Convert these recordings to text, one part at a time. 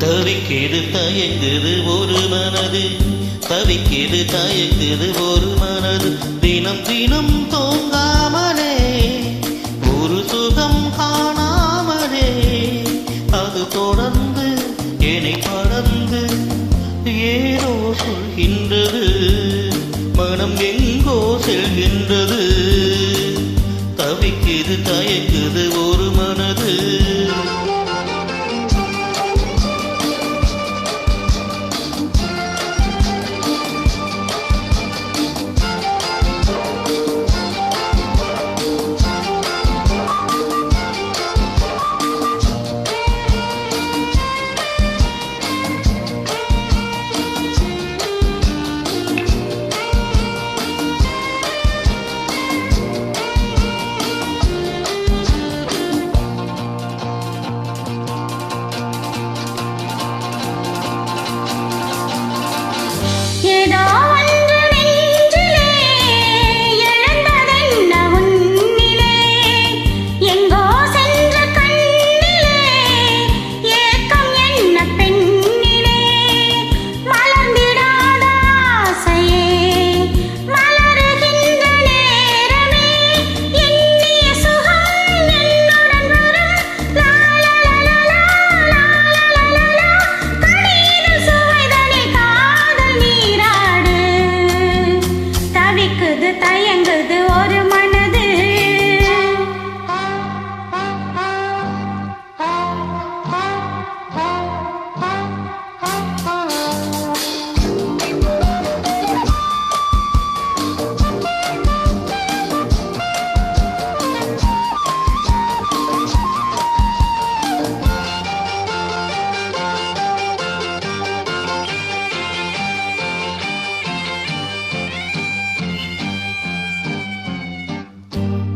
தவிக்கிது தயங்குது ஒரு மனது, தவிக்கிது தயங்குது ஒரு மனது, தினம் தினம் தூங்காமலே ஒரு சுகம் காணாமலே, அது தொடர்ந்து என்னை பறந்து ஏதோ சொல்கின்றது, மனம் எங்கோ செல்கின்றது. தவிக்கிது தயங்குது ஒரு மனது.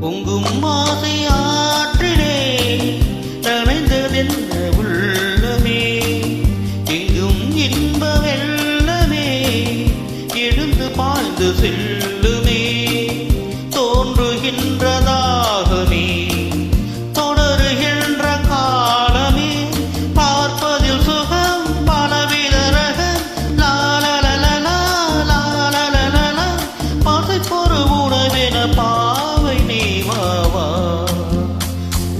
பொங்கும் ஆசை ஆற்றிலே நனைந்ததென்ன உள்ளமே, எங்கும் இன்ப வெள்ளமே எழுந்து பாய்ந்து செல்லுமே, தோன்றுகின்ற தாகமே தொடருகின்ற காலமே, பார்ப்பதில் சுகம் பலவித ரகம், லாலலலலா லாலலலலா, பாசை பொறு உணவென பாவை நீவாவா.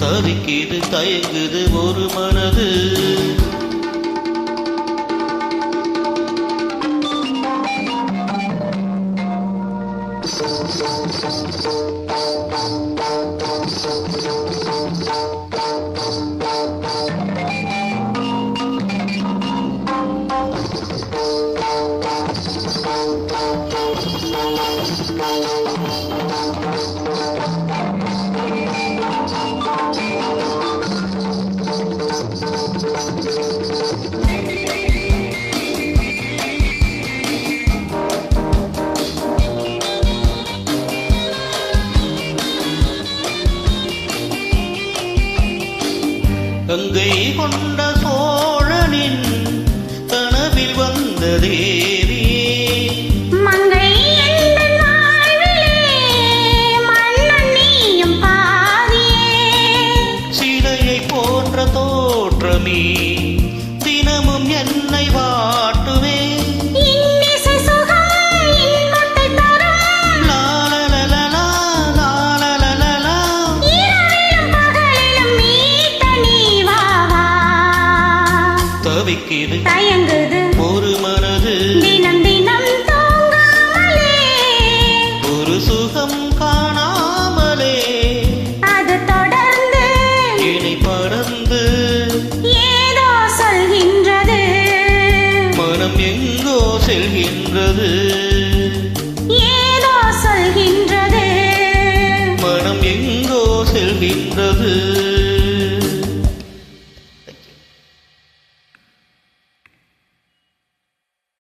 தவிக்கிது தயங்குது ஒரு மனது. கங்கை கொண்ட சோழனின் கனவில் வந்த தேவியே, மங்கை எந்தன் வாழ்விலே மன்னன் நீயும் பாதியே, சிலையை போன்ற தோற்றமே தினமும் என்னை வாட்டுவே, இன்னிசை சுகம் இன்பத்தை தரும், லாலலலலா லாலலலலா, இரவிலும் பகலிலும் மீட்ட நீவாவா. தவிக்கிது தயங்குது ஒரு மனது, தினம் தினம் தூங்காமலே ஒரு சுகம் காணாமலே, அது தொடர்ந்து என்னை பறந்து ஏதோ சொல்கின்றது, மனம் எங்கோ செல்கின்றது, ஏதோ சொல்கின்றது, மனம் எங்கோ செல்கின்றது.